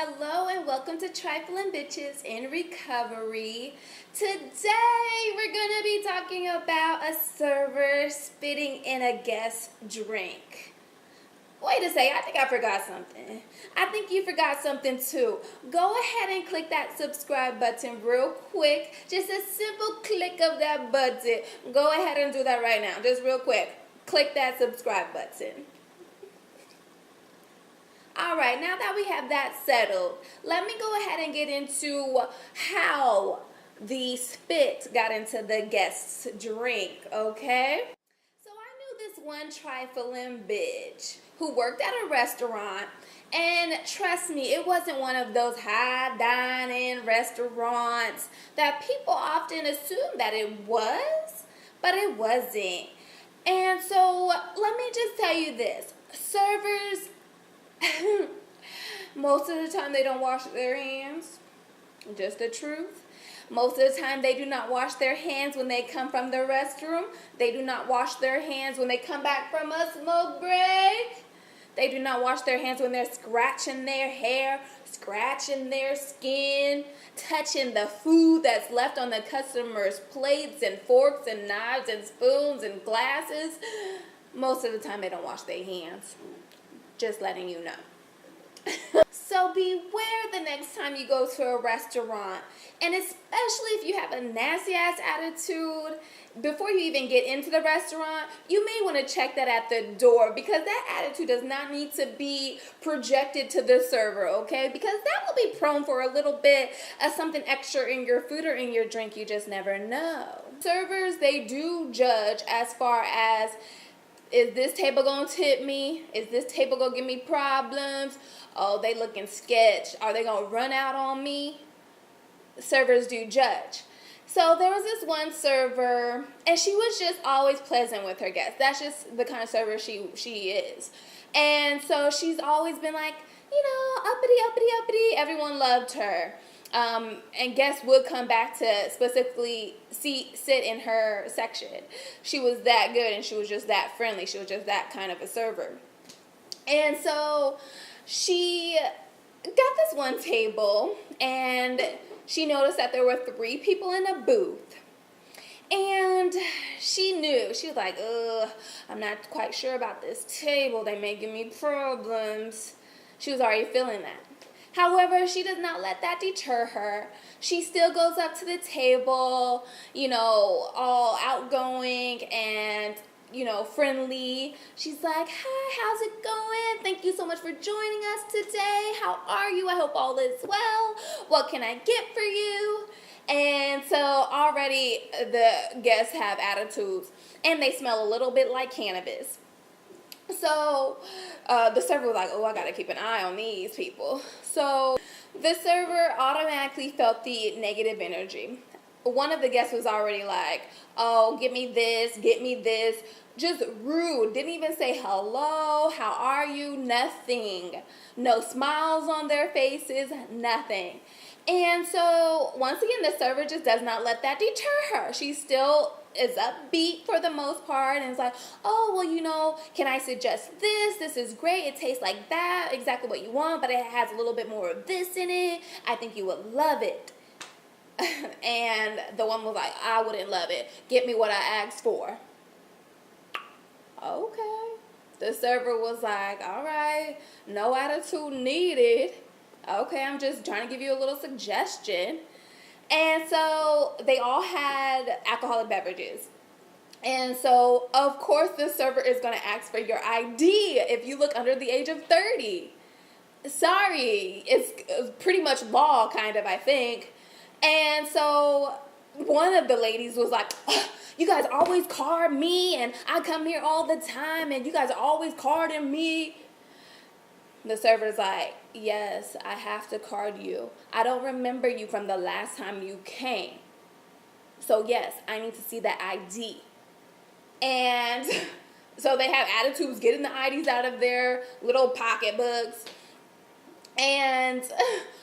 Hello and welcome to Trifling Bitches in Recovery. Today we're going to be talking about a server spitting in a guest drink. Wait a second, I think I forgot something. I think you forgot something too. Go ahead and click that subscribe button real quick. Just a simple click of that button. Go ahead and do that right now, just real quick. Click that subscribe button. Alright, now that we have that settled, let me go ahead and get into how the spit got into the guest's drink, okay? So I knew this one trifling bitch who worked at a restaurant, and trust me, it wasn't one of those high dining restaurants that people often assume that it was, but it wasn't. And so let me just tell you this, servers most of the time they don't wash their hands. Just the truth. Most of the time they do not wash their hands when they come from the restroom. They do not wash their hands when they come back from a smoke break. They do not wash their hands when they're scratching their hair, scratching their skin, touching the food that's left on the customer's plates and forks and knives and spoons and glasses. Most of the time they don't wash their hands. Just letting you know. So beware the next time you go to a restaurant, and especially if you have a nasty ass attitude, before you even get into the restaurant, you may want to check that at the door, because that attitude does not need to be projected to the server, okay? Because that will be prone for a little bit of something extra in your food or in your drink. You just never know. Servers, they do judge as far as, is this table gonna tip me? Is this table gonna give me problems? Oh, they looking sketch. Are they gonna run out on me? Servers do judge. So there was this one server, and she was just always pleasant with her guests. That's just the kind of server she is. And so she's always been like, uppity. Everyone loved her. And guests would come back to specifically sit in her section. She was that good, and she was just that friendly. She was just that kind of a server. And so she got this one table, and she noticed that there were 3 people in a booth. And she knew. She was like, I'm not quite sure about this table. They may give me problems. She was already feeling that. However, she does not let that deter her. She still goes up to the table, all outgoing and, friendly. She's like, hi, how's it going? Thank you so much for joining us today. How are you? I hope all is well. What can I get for you? And so already the guests have attitudes, and they smell a little bit like cannabis. So the server was like, I gotta keep an eye on these people. So the server automatically felt the negative energy. One of the guests was already like, oh, get me this. Just rude. Didn't even say hello, how are you, nothing. No smiles on their faces, nothing. And so once again, the server just does not let that deter her. She still is upbeat for the most part, and it's like, oh, well, can I suggest this? This is great. It tastes like that, exactly what you want, but it has a little bit more of this in it. I think you would love it. And the one was like, I wouldn't love it. Get me what I asked for. Okay. The server was like, all right, no attitude needed. Okay, I'm just trying to give you a little suggestion. And so they all had alcoholic beverages. And so, of course, the server is going to ask for your ID if you look under the age of 30. Sorry, it's pretty much law, kind of, I think. And so one of the ladies was like, you guys always card me, and I come here all the time, and you guys are always carding me. The server's like, yes, I have to card you. I don't remember you from the last time you came. So yes, I need to see that ID. And so they have attitudes, getting the IDs out of their little pocketbooks. And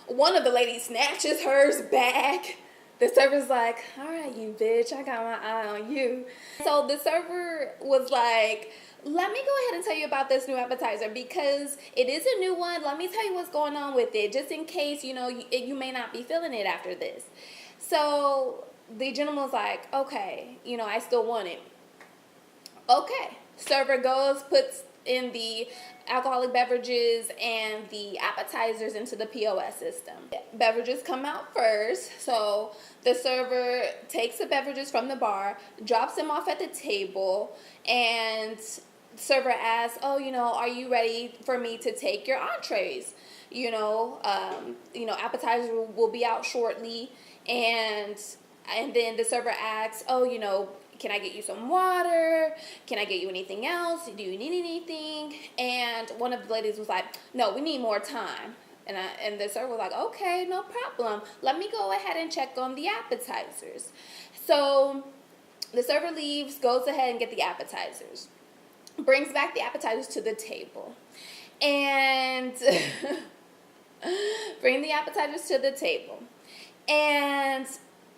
one of the ladies snatches hers back. the server's like, all right, you bitch, I got my eye on you. So the server was like, let me go ahead and tell you about this new appetizer because it is a new one. Let me tell you what's going on with it, just in case, you may not be feeling it after this. So the gentleman was like, okay, I still want it. Okay. Server goes, puts in the alcoholic beverages and the appetizers into the POS system. Beverages come out first, so the server takes the beverages from the bar, drops them off at the table, and server asks, are you ready for me to take your entrees? Appetizer will be out shortly, and then the server asks, can I get you some water? Can I get you anything else? Do you need anything? And one of the ladies was like, no, we need more time. And the server was like, okay, no problem. Let me go ahead and check on the appetizers. So the server leaves, goes ahead and get the appetizers. Brings back the appetizers to the table. And bring the appetizers to the table. And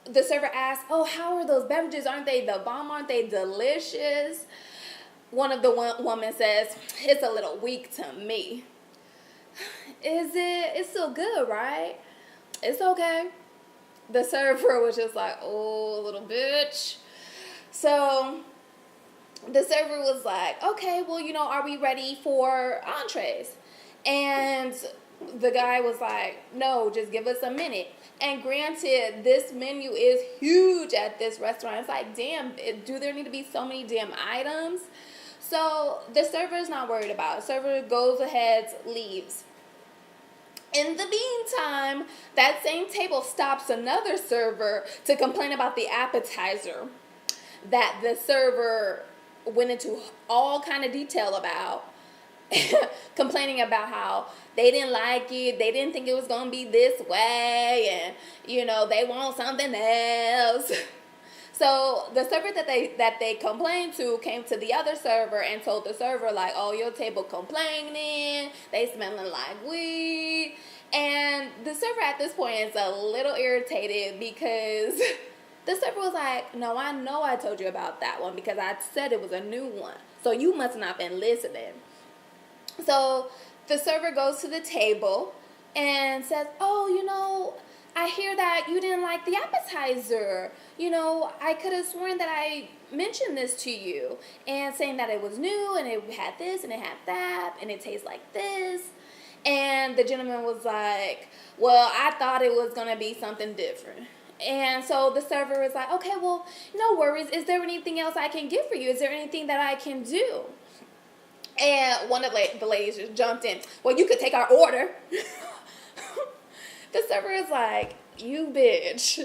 the server asks, oh, how are those beverages? Aren't they the bomb? Aren't they delicious? One of the women says, it's a little weak to me. Is it? It's still good, right? It's okay. The server was just like, oh, little bitch. So the server was like, okay, well, are we ready for entrees? And the guy was like, no, just give us a minute. And granted, this menu is huge at this restaurant. It's like, damn, do there need to be so many damn items? So the server is not worried about it. Server goes ahead, leaves. In the meantime, that same table stops another server to complain about the appetizer that the server went into all kind of detail about. Complaining about how they didn't like it, they didn't think it was going to be this way, and they want something else. So the server that they complained to came to the other server and told the server like, oh, your table complaining, they smelling like weed. And the server at this point is a little irritated because the server was like, no, I know I told you about that one because I said it was a new one, so you must not have been listening. So the server goes to the table and says, oh, I hear that you didn't like the appetizer. I could have sworn that I mentioned this to you and saying that it was new and it had this and it had that and it tastes like this. And the gentleman was like, well, I thought it was going to be something different. And so the server was like, okay, well, no worries. Is there anything else I can get for you? Is there anything that I can do? And one of the ladies just jumped in. Well, you could take our order. The server is like, you bitch.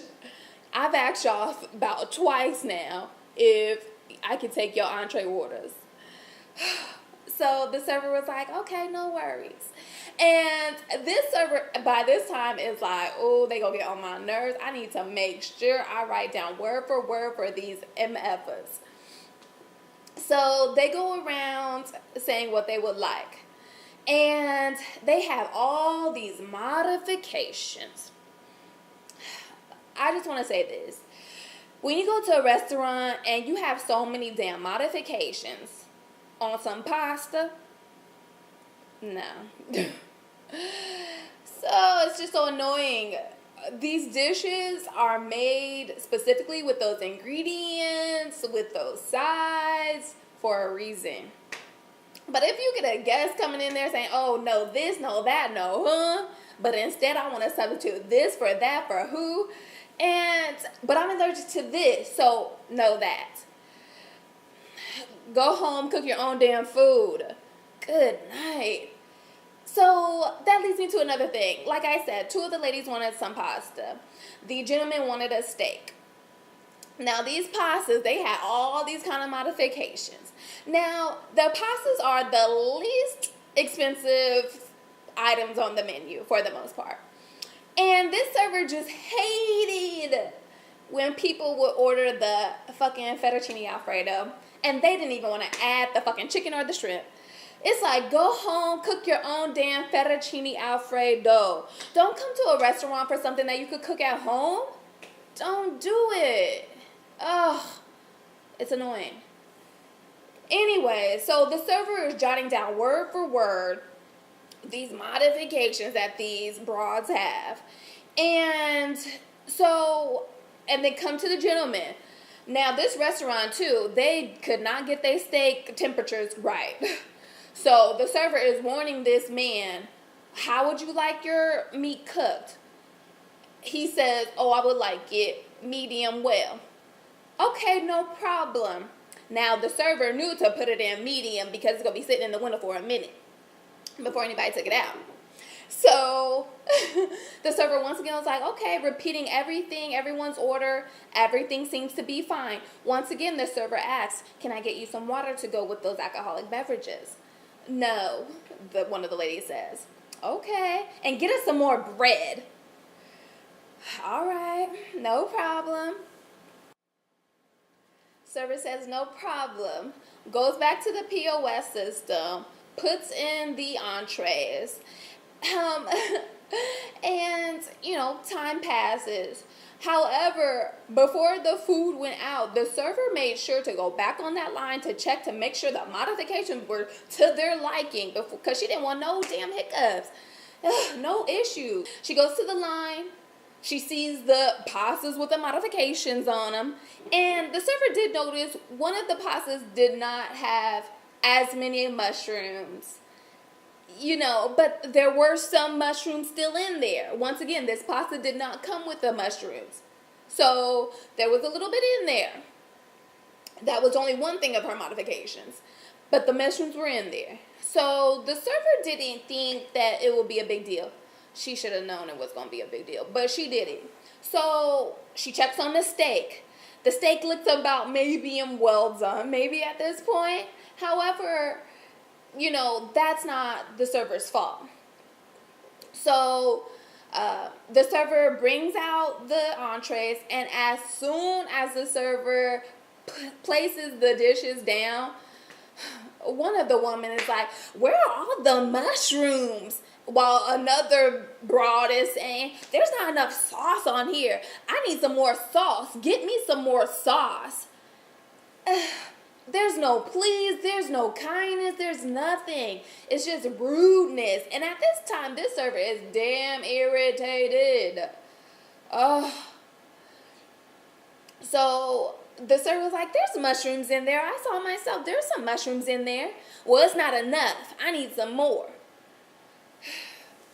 I've asked y'all about twice now if I could take your entree orders. So the server was like, okay, no worries. And this server, by this time, is like, oh, they gonna get on my nerves. I need to make sure I write down word for these MFers. So they go around saying what they would like. And they have all these modifications. I just want to say this. When you go to a restaurant and you have so many damn modifications on some pasta, no. So it's just so annoying. These dishes are made specifically with those ingredients, with those sides, for a reason. But if you get a guest coming in there saying, oh, no this, no that, no, but instead I want to substitute this for that, for who, but I'm allergic to this, so no that. Go home, cook your own damn food. Good night. So that leads me to another thing. Like I said, two of the ladies wanted some pasta. The gentleman wanted a steak. Now, these pastas, they had all these kind of modifications. Now, the pastas are the least expensive items on the menu for the most part. And this server just hated when people would order the fucking fettuccine alfredo and they didn't even want to add the fucking chicken or the shrimp. It's like, go home, cook your own damn fettuccine alfredo. Don't come to a restaurant for something that you could cook at home. Don't do it. Ugh, it's annoying. Anyway, so the server is jotting down word for word these modifications that these broads have. And so, and they come to the gentleman. Now, this restaurant, too, they could not get their steak temperatures right. So, the server is warning this man, how would you like your meat cooked? He says, oh, I would like it medium well. Okay, no problem. Now, the server knew to put it in medium because it's going to be sitting in the window for a minute before anybody took it out. So, the server once again was like, okay, repeating everything, everyone's order, everything seems to be fine. Once again, the server asks, can I get you some water to go with those alcoholic beverages? No, one of the ladies says. Okay, and get us some more bread. All right, no problem. Server says no problem. Goes back to the POS system, puts in the entrees. And, time passes. However, before the food went out, the server made sure to go back on that line to check to make sure the modifications were to their liking, because she didn't want no damn hiccups. No issue. She goes to the line. She sees the pastas with the modifications on them. And the server did notice one of the pastas did not have as many mushrooms. But there were some mushrooms still in there. Once again, this pasta did not come with the mushrooms. So there was a little bit in there. That was only one thing of her modifications. But the mushrooms were in there. So the server didn't think that it would be a big deal. She should have known it was going to be a big deal. But she didn't. So she checks on the steak. The steak looks about medium well done, maybe at this point. However, that's not the server's fault. So the server brings out the entrees, and as soon as the server places the dishes down, one of the women is like, where are all the mushrooms? While another broad is saying, there's not enough sauce on here. I need some more sauce. Get me some more sauce. There's no please, there's no kindness, there's nothing. It's just rudeness. And at this time, this server is damn irritated. So the server was like, there's mushrooms in there. I saw myself, there's some mushrooms in there. Well, it's not enough. I need some more.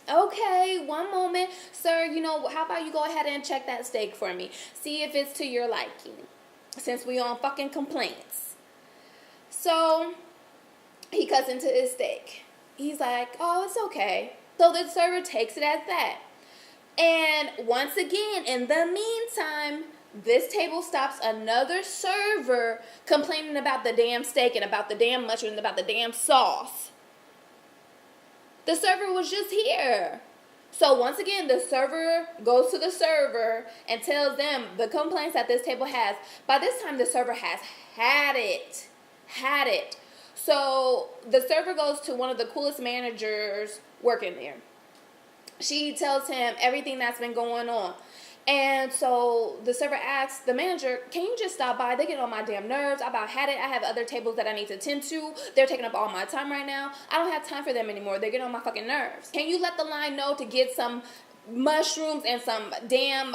Okay, one moment. Sir, how about you go ahead and check that steak for me. See if it's to your liking. Since we on fucking complaints. So, he cuts into his steak. He's like, oh, it's okay. So the server takes it as that. And once again, in the meantime, this table stops another server complaining about the damn steak and about the damn mushroom and about the damn sauce. The server was just here. So once again, the server goes to the server and tells them the complaints that this table has. By this time, the server has had it. So the server goes to one of the coolest managers working there. She tells him everything that's been going on. And so the server asks the manager, can you just stop by? They get on my damn nerves. I about had it. I have other tables that I need to attend to. They're taking up all my time right now. I don't have time for them anymore. They're getting on my fucking nerves. Can you let the line know to get some mushrooms and some damn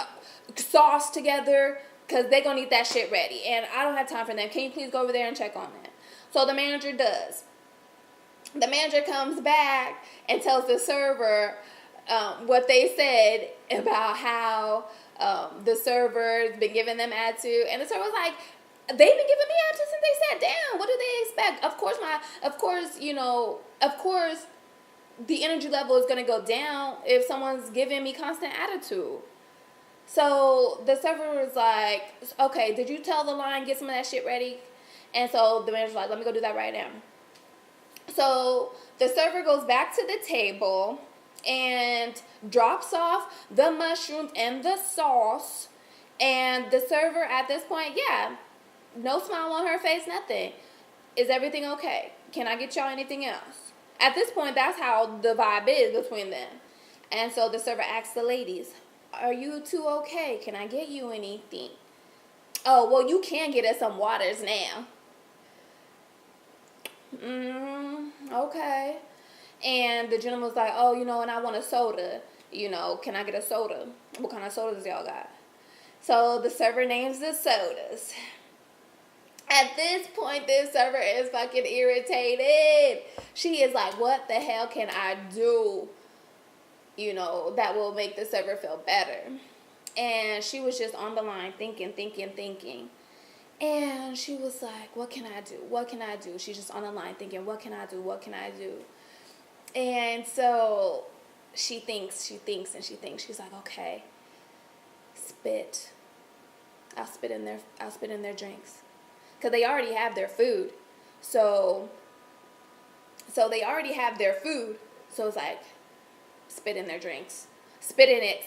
sauce together? Because they're going to need that shit ready. And I don't have time for them. Can you please go over there and check on that? So the manager does. The manager comes back and tells the server what they said about how the server's been giving them attitude. And the server was like, they've been giving me attitude since they sat down. What do they expect? Of course, the energy level is going to go down if someone's giving me constant attitude. So the server was like, okay, did you tell the line, get some of that shit ready? And so the manager's like, let me go do that right now. So the server goes back to the table and drops off the mushrooms and the sauce. And the server at this point, no smile on her face, nothing. Is everything okay? Can I get y'all anything else? At this point, that's how the vibe is between them. And so the server asks the ladies, Are you two okay? Can I get you anything? Oh, well, you can get us some waters now. Okay. And the gentleman was like, oh, and I want a soda. Can I get a soda? What kind of sodas y'all got? So the server names the sodas. At this point, this server is fucking irritated. She is like, what the hell can I do, that will make the server feel better? And she was just on the line thinking. And she was like, what can I do? What can I do? She's just on the line thinking, what can I do? What can I do? And so she thinks. She's like, okay, spit. I'll spit in their drinks. Because they already have their food. So they already have their food. So it's like, spit in their drinks. Spit in it.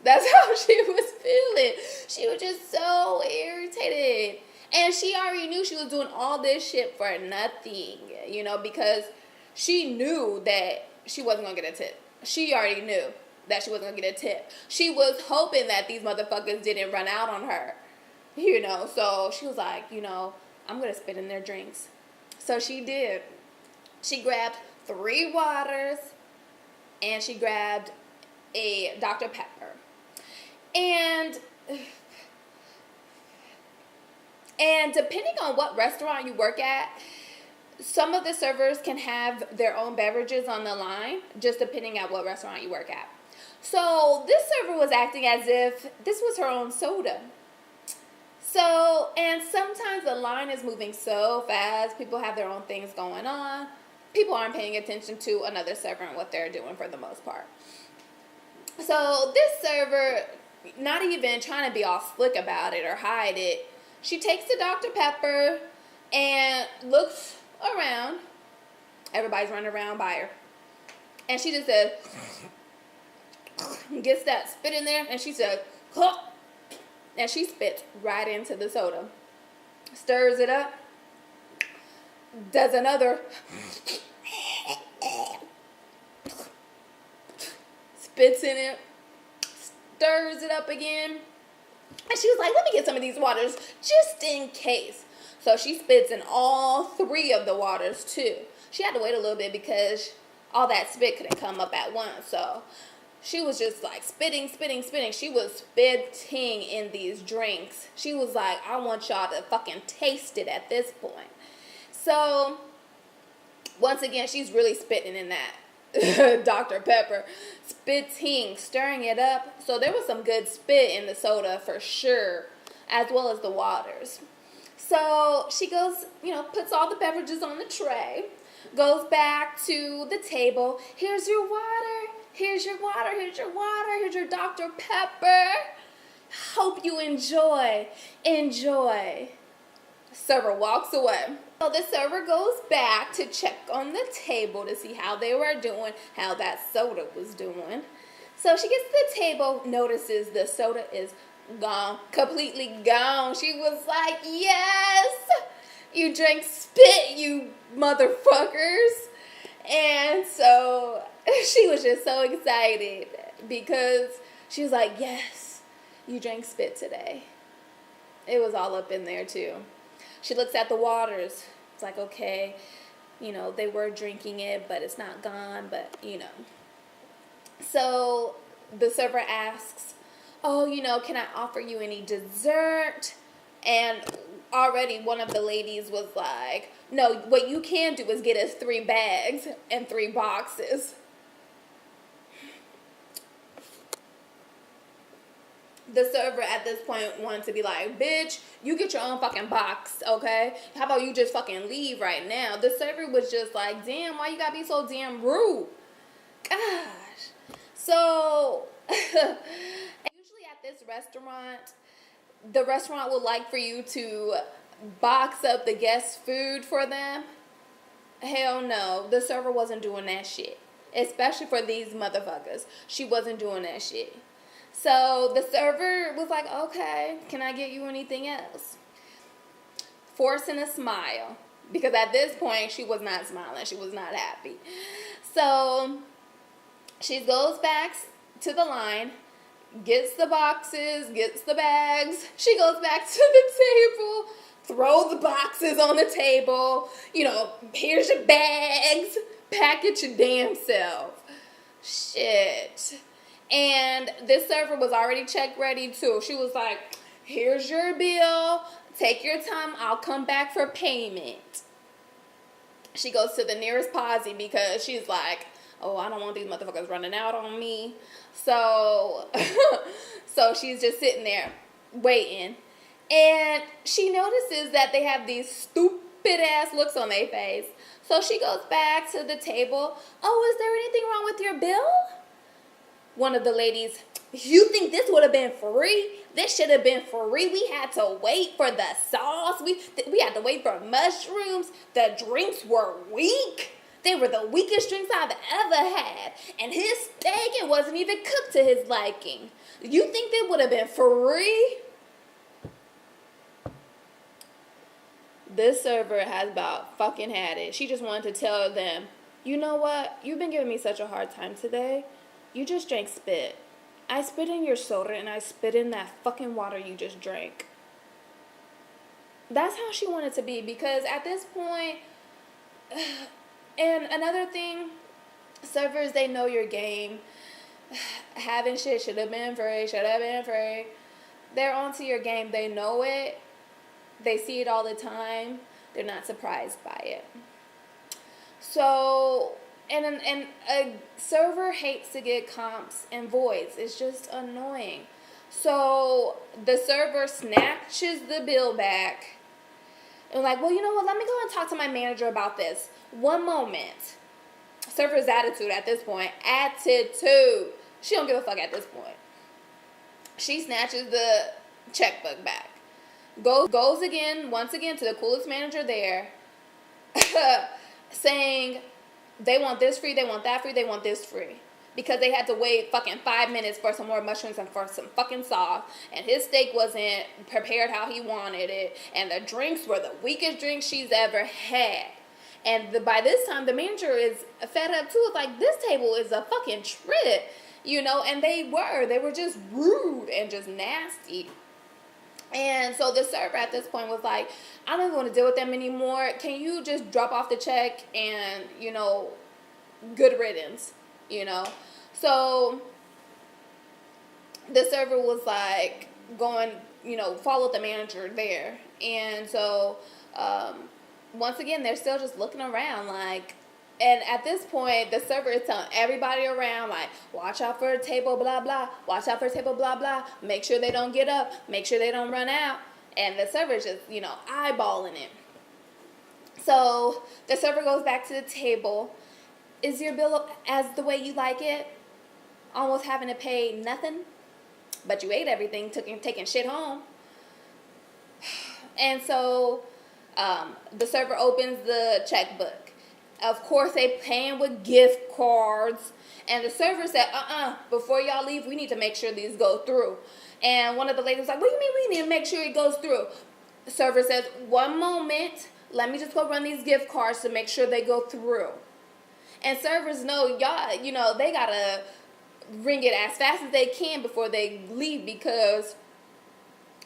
That's how she was feeling. She was just so irritated. And she already knew she was doing all this shit for nothing, because she knew that she wasn't going to get a tip. She already knew that she wasn't going to get a tip. She was hoping that these motherfuckers didn't run out on her, So she was like, I'm going to spit in their drinks. So she did. She grabbed 3 waters and she grabbed a Dr. Pepper. And depending on what restaurant you work at, some of the servers can have their own beverages on the line, just depending on what restaurant you work at. So this server was acting as if this was her own soda. So, and sometimes the line is moving so fast, people have their own things going on. People aren't paying attention to another server and what they're doing for the most part. So this server, not even trying to be all slick about it or hide it, she takes the Dr. Pepper and looks around. Everybody's running around by her. And she just says, gets that spit in there, and she says, huh, and she spits right into the soda. Stirs it up. Does another. Spits in it. Stirs it up again. And she was like, let me get some of these waters just in case. So she spits in all 3 of the waters too. She had to wait a little bit because all that spit couldn't come up at once. So she was just like spitting. She was spitting in these drinks. She was like, I want y'all to fucking taste it at this point. So once again, she's really spitting in that Dr. Pepper. Spitting, stirring it up. So there was some good spit in the soda for sure, as well as the waters. So she goes, puts all the beverages on the tray, goes back to the table. Here's your water. Here's your water. Here's your water. Here's your Dr. Pepper. Hope you enjoy. Enjoy. Server walks away. So the server goes back to check on the table to see how they were doing, how that soda was doing. So she gets to the table, notices the soda is gone, completely gone. She was like, yes, you drank spit, you motherfuckers. And so she was just so excited because she was like, yes, you drank spit today. It was all up in there too. She looks at the waters. It's like, okay, they were drinking it, but it's not gone, but, So the server asks, oh, can I offer you any dessert? And already one of the ladies was like, no, what you can do is get us 3 bags and 3 boxes. The server at this point wanted to be like, bitch, you get your own fucking box, okay? How about you just fucking leave right now? The server was just like, damn, why you gotta be so damn rude? Gosh. So, usually at this restaurant, the restaurant would like for you to box up the guests' food for them. Hell no. The server wasn't doing that shit. Especially for these motherfuckers. She wasn't doing that shit. So the server was like, okay, can I get you anything else? Forcing a smile. Because at this point, she was not smiling. She was not happy. So she goes back to the line, gets the boxes, gets the bags. She goes back to the table, throw the boxes on the table. Here's your bags. Pack it your damn self. Shit. And this server was already check ready too. She was like, here's your bill. Take your time. I'll come back for payment. She goes to the nearest posse because she's like, oh, I don't want these motherfuckers running out on me. So she's just sitting there waiting. And she notices that they have these stupid ass looks on their face. So she goes back to the table. Oh, is there anything wrong with your bill? One of the ladies, you think this would have been free? This should have been free. We had to wait for the sauce. We had to wait for mushrooms. The drinks were weak. They were the weakest drinks I've ever had. And his steak, it wasn't even cooked to his liking. You think they would have been free? This server has about fucking had it. She just wanted to tell them, you know what? You've been giving me such a hard time today. You just drank spit. I spit in your soda and I spit in that fucking water you just drank. That's how she wanted to be, because at this point, and another thing, servers, they know your game. Having shit should have been free. They're onto your game. They know it. They see it all the time. They're not surprised by it. So, and a server hates to get comps and voids. It's just annoying. So the server snatches the bill back and like, well, you know what? Let me go and talk to my manager about this. One moment. Server's attitude at this point. Attitude. She don't give a fuck at this point. She snatches the checkbook back. Goes again, once again, to the coolest manager there, saying they want this free, they want that free, they want this free. Because they had to wait fucking 5 minutes for some more mushrooms and for some fucking sauce. And his steak wasn't prepared how he wanted it. And the drinks were the weakest drinks she's ever had. And by this time, the manager is fed up too. It's like, this table is a fucking trip, and they were just rude and just nasty. And so the server at this point was like, I don't even want to deal with them anymore. Can you just drop off the check and, good riddance, So the server was like going, follow the manager there. And so once again, they're still just looking around like, and at this point, the server is telling everybody around, like, watch out for a table, blah, blah. Watch out for a table, blah, blah. Make sure they don't get up. Make sure they don't run out. And the server's just, eyeballing it. So the server goes back to the table. Is your bill as the way you like it? Almost having to pay nothing? But you ate everything, taking shit home. And so the server opens the checkbook. Of course, they paying with gift cards. And the server said, before y'all leave, we need to make sure these go through. And one of the ladies was like, what do you mean we need to make sure it goes through? The server says, one moment, let me just go run these gift cards to make sure they go through. And servers know, y'all, they got to ring it as fast as they can before they leave, because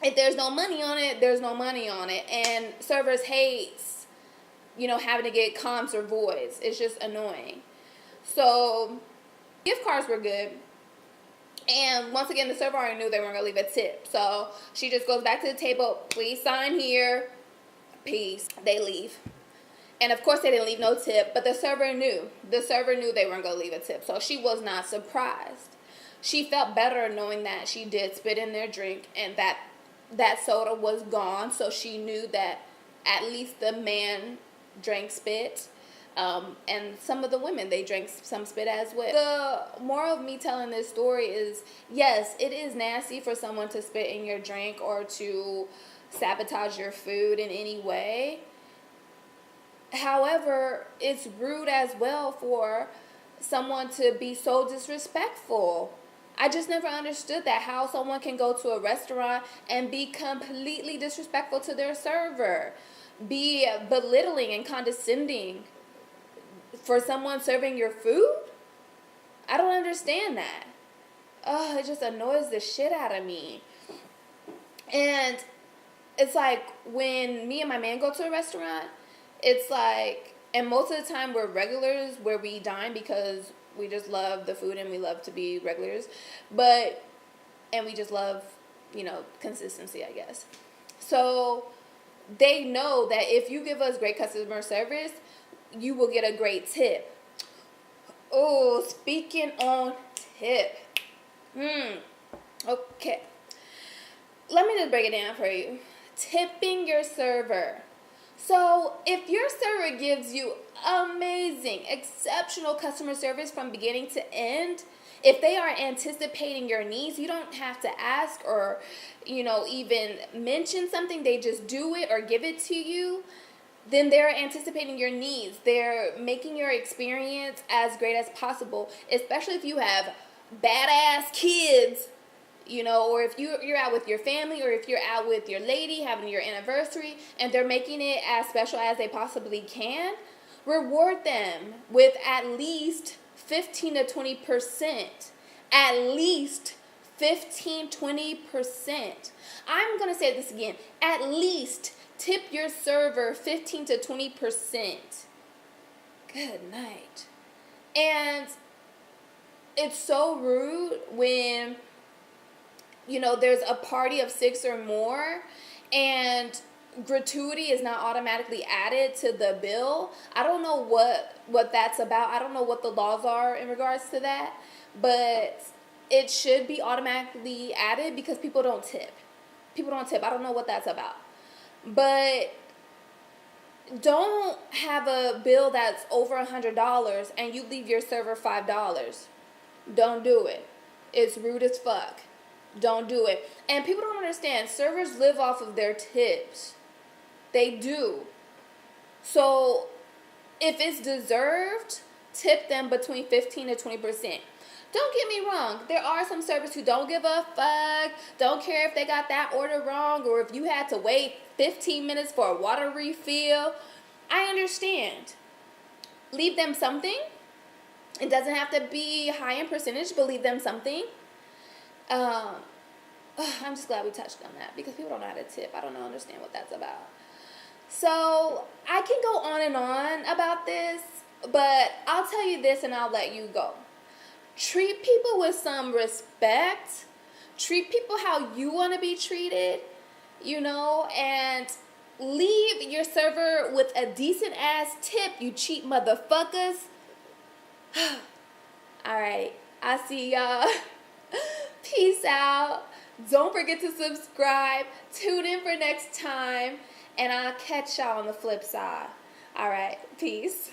if there's no money on it, there's no money on it. And servers hates having to get comps or voids. It's just annoying. So, gift cards were good. And once again, the server already knew they weren't going to leave a tip. So, she just goes back to the table. Please sign here. Peace. They leave. And of course, they didn't leave no tip. But the server knew. The server knew they weren't going to leave a tip. So, she was not surprised. She felt better knowing that she did spit in their drink. And that soda was gone. So, she knew that at least the man drank spit, and some of the women, they drank some spit as well. The moral of me telling this story is, yes, it is nasty for someone to spit in your drink or to sabotage your food in any way. However, it's rude as well for someone to be so disrespectful. I just never understood that, how someone can go to a restaurant and be completely disrespectful to their server. Be belittling and condescending for someone serving your food? I don't understand that. it just annoys the shit out of me. And it's like when me and my man go to a restaurant, it's like, and most of the time we're regulars where we dine because we just love the food and we love to be regulars, and we just love, consistency, I guess. So they know that if you give us great customer service, you will get a great tip. Oh, speaking on tip. Okay. Let me just break it down for you. Tipping your server. So if your server gives you amazing, exceptional customer service from beginning to end, if they are anticipating your needs, you don't have to ask or, even mention something. They just do it or give it to you. Then they're anticipating your needs. They're making your experience as great as possible, especially if you have badass kids, or if you're out with your family, or if you're out with your lady having your anniversary and they're making it as special as they possibly can. Reward them with at least 15 to 20%. At least 15-20%. I'm going to say this again. At least tip your server 15 to 20%. Good night. And it's so rude when, there's a party of 6 or more and gratuity is not automatically added to the bill. I don't know what that's about. I don't know what the laws are in regards to that, but it should be automatically added because people don't tip. I don't know what that's about. But don't have a bill that's over $100 and you leave your server $5. Don't do it. It's rude as fuck. Don't do it. And people don't understand. Servers live off of their tips. They do. So if it's deserved, tip them between 15 to 20%. Don't get me wrong. There are some servers who don't give a fuck, don't care if they got that order wrong or if you had to wait 15 minutes for a water refill. I understand. Leave them something. It doesn't have to be high in percentage, but leave them something. I'm just glad we touched on that because people don't know how to tip. I don't understand what that's about. So I can go on and on about this, but I'll tell you this and I'll let you go. Treat people with some respect. Treat people how you want to be treated, and leave your server with a decent ass tip, you cheap motherfuckers. Alright, I'll see y'all. Peace out. Don't forget to subscribe. Tune in for next time. And I'll catch y'all on the flip side. Alright, peace.